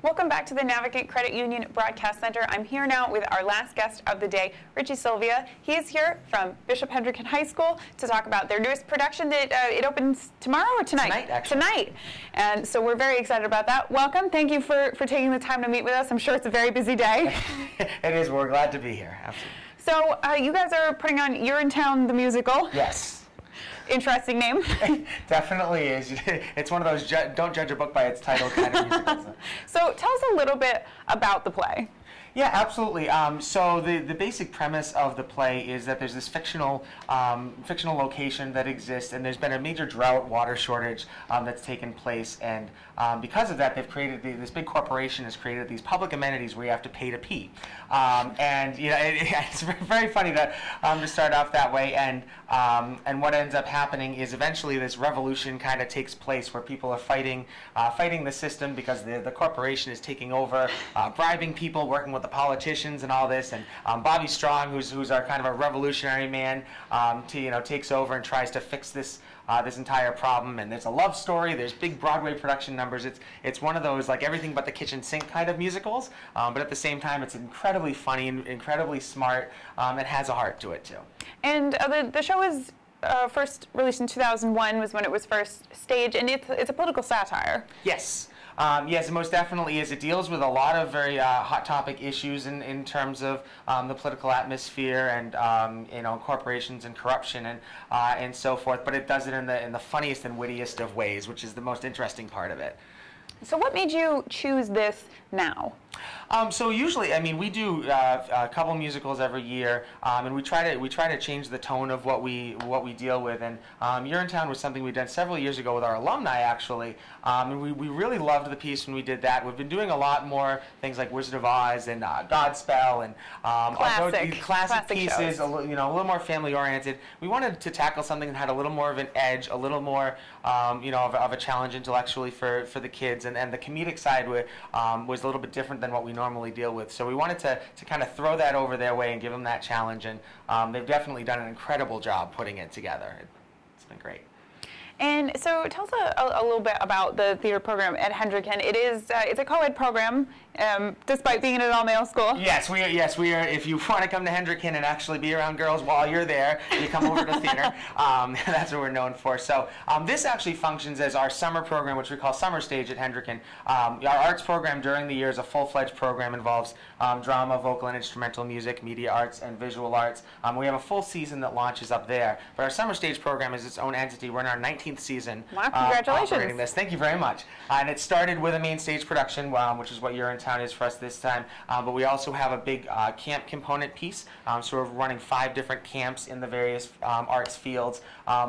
Welcome back to the Navigate Credit Union Broadcast Center. I'm here now with our last guest of the day, Richie Sylvia. He is here from Bishop Hendricken High School to talk about their newest production that it opens tomorrow or tonight? Tonight, actually. Tonight. And so we're very excited about that. Welcome. Thank you for taking the time to meet with us. I'm sure it's a very busy day. It is. We're glad to be here. Absolutely. So you guys are putting on You're in Town, the musical. Yes. Interesting name. Definitely is. It's one of those don't judge a book by its title kind of musicals. So tell us a little bit about the play. Yeah, absolutely. So the basic premise of the play is that there's this fictional location that exists, and there's been a major drought, water shortage that's taken place, and because of that, they've created this big corporation has created these public amenities where you have to pay to pee, and you know it's very funny to start off that way, and what ends up happening is eventually this revolution kind of takes place where people are fighting the system because the corporation is taking over, bribing people, working with the politicians and all this, and Bobby Strong, who's our kind of a revolutionary man, takes over and tries to fix this entire problem. And there's a love story. There's big Broadway production numbers. It's one of those like everything but the kitchen sink kind of musicals, but at the same time, it's incredibly funny and incredibly smart. It has a heart to it too. And the show was first released in 2001 was when it was first staged, and it's a political satire. Yes. Yes, it most definitely is. It deals with a lot of very hot topic issues in terms of the political atmosphere and corporations and corruption and so forth. But it does it in the funniest and wittiest of ways, which is the most interesting part of it. So what made you choose this now? So usually, I mean, we do a couple musicals every year, and we try to change the tone of what we deal with. And You're in Town was something we did several years ago with our alumni, actually, and we really loved the piece when we did that. We've been doing a lot more things like Wizard of Oz and Godspell and classic pieces, a little more family oriented. We wanted to tackle something that had a little more of an edge, a little more of a challenge intellectually for the kids, and the comedic side was a little bit different than what we normally deal with. So we wanted to kind of throw that over their way and give them that challenge, and they've definitely done an incredible job putting it together. It's been great. And so tell us a little bit about the theater program at Hendricken. It's a co-ed program, despite being in an all-male school. Yes, we are. If you want to come to Hendricken and actually be around girls while you're there, you come over to theater. That's what we're known for. So this actually functions as our summer program, which we call Summer Stage at Hendricken. Our arts program during the year is a full-fledged program, involves drama, vocal and instrumental music, media arts, and visual arts. We have a full season that launches up there. But our Summer Stage program is its own entity. We're in our 19th season. Wow, congratulations. Operating this. Thank you very much. And it started with a main stage production, which is what You're in Town is for us this time. But we also have a big camp component piece. So we're running 5 different camps in the various arts fields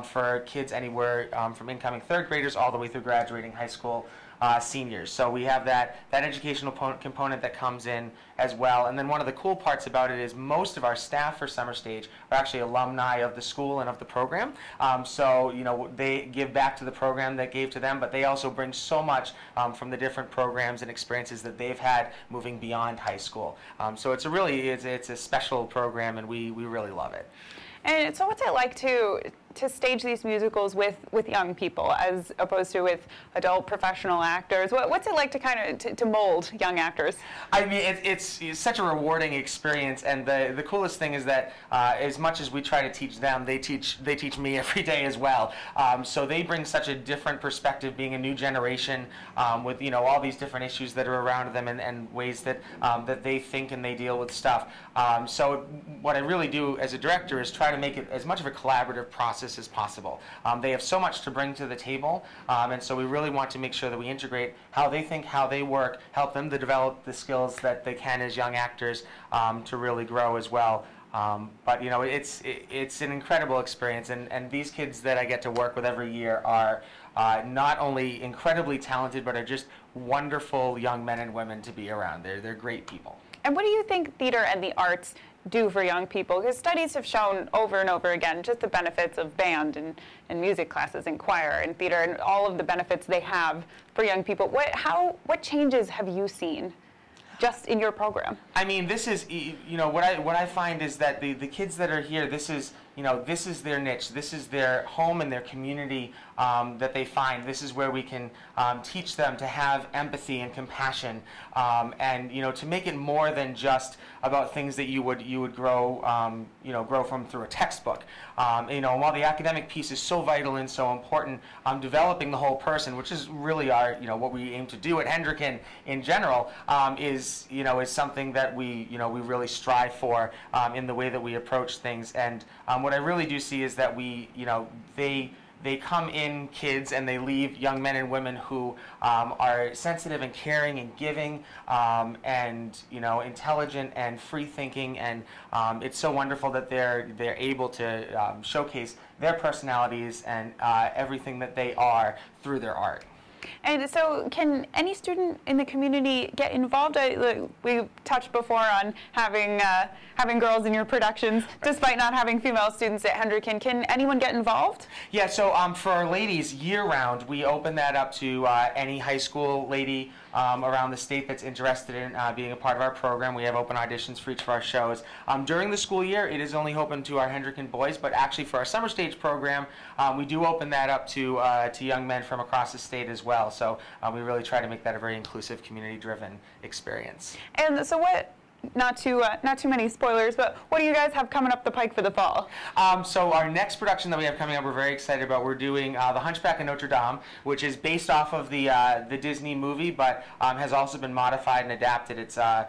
for kids anywhere from incoming 3rd graders all the way through graduating high school seniors. So we have that educational component that comes in as well. And then one of the cool parts about it is most of our staff for Summer Stage are actually alumni of the school and of the program. So they give back to the program that gave to them, but they also bring so much from the different programs and experiences that they've had moving beyond high school. So it's a special program, and we really love it. And so what's it like to stage these musicals with young people as opposed to with adult professional actors? What's it like to mold young actors? I mean, it's such a rewarding experience, and the coolest thing is that as much as we try to teach them, they teach me every day as well. So they bring such a different perspective, being a new generation with all these different issues that are around them and ways that they think and they deal with stuff. So what I really do as a director is try to make it as much of a collaborative process as possible. They have so much to bring to the table, and so we really want to make sure that we integrate how they think, how they work, help them to develop the skills that they can as young actors to really grow as well. But it's an incredible experience, and these kids that I get to work with every year are not only incredibly talented, but are just wonderful young men and women to be around. They're great people. And what do you think theater and the arts do for young people? Because studies have shown over and over again just the benefits of band and music classes and choir and theater and all of the benefits they have for young people. What changes have you seen just in your program? I mean, this is, what I find is that the kids that are here, this is this is their niche, this is their home and their community that they find. This is where we can teach them to have empathy and compassion, and to make it more than just about things that you would grow grow from through a textbook. While the academic piece is so vital and so important, developing the whole person, which is really our what we aim to do at Hendricken in general, is something that we really strive for in the way that we approach things. And what I really do see is that they come in kids and they leave young men and women who are sensitive and caring and giving, and intelligent and free thinking, and it's so wonderful that they're able to showcase their personalities and everything that they are through their art. And so can any student in the community get involved? We touched before on having girls in your productions, despite not having female students at Hendricken. Can anyone get involved? Yeah, so for our ladies, year-round, we open that up to any high school lady around the state that's interested in being a part of our program. We have open auditions for each of our shows. During the school year, it is only open to our Hendricken boys, but actually for our summer stage program, we do open that up to young men from across the state as well. So we really try to make that a very inclusive, community-driven experience. And so what? Not too many spoilers, but what do you guys have coming up the pike for the fall? So our next production that we have coming up, we're very excited about. We're doing The Hunchback of Notre Dame, which is based off of the Disney movie, but has also been modified and adapted. It's a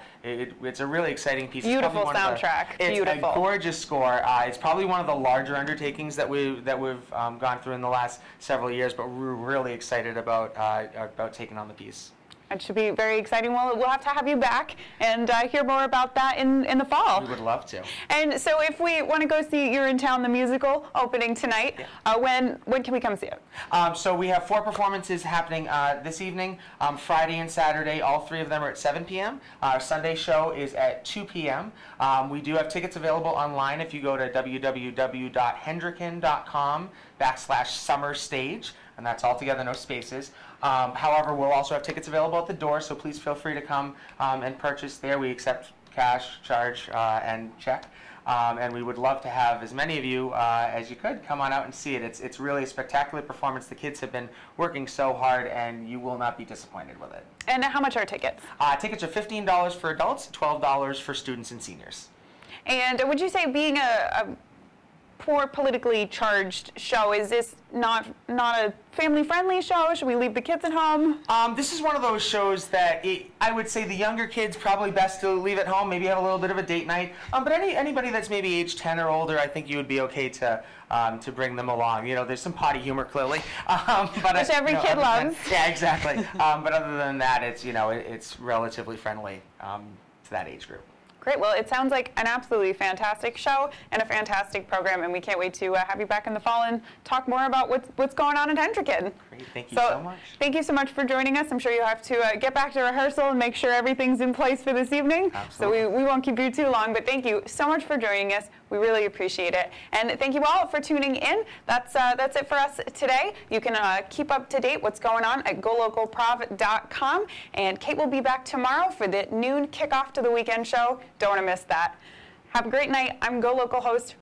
really exciting piece. Beautiful soundtrack. It's beautiful. A gorgeous score. It's probably one of the larger undertakings that we've gone through in the last several years, but we're really excited about taking on the piece. It should be very exciting. We'll have to have you back and hear more about that in the fall. We would love to. And so if we want to go see You're in Town, the musical, opening tonight, when can we come see it? So we have 4 performances happening this evening, Friday and Saturday. All 3 of them are at 7 p.m. Our Sunday show is at 2 p.m. We do have tickets available online if you go to www.hendricken.com/summerstage, and that's all together, no spaces. However, we'll also have tickets available at the door, so please feel free to come and purchase there. We accept cash, charge, and check. And we would love to have as many of you as you could come on out and see it. It's really a spectacular performance. The kids have been working so hard, and you will not be disappointed with it. And how much are tickets? Tickets are $15 for adults, $12 for students and seniors. And would you say, being a poor politically charged show, is this not a family-friendly show? Should we leave the kids at home? This is one of those shows that I would say the younger kids probably best to leave at home, maybe have a little bit of a date night. But anybody that's maybe age 10 or older, I think you would be okay to bring them along. There's some potty humor clearly, but which every kid loves. Yeah, exactly. But other than that, it's relatively friendly to that age group. Great. Well, it sounds like an absolutely fantastic show and a fantastic program, and we can't wait to have you back in the fall and talk more about what's going on in Hendricken. Great. Thank you so much. Thank you so much for joining us. I'm sure you'll have to get back to rehearsal and make sure everything's in place for this evening. Absolutely. So we won't keep you too long, but thank you so much for joining us. We really appreciate it. And thank you all for tuning in. That's it for us today. You can keep up to date what's going on at GoLocalProv.com. And Kate will be back tomorrow for the noon kickoff to the weekend show. Don't want to miss that. Have a great night. I'm GoLocal host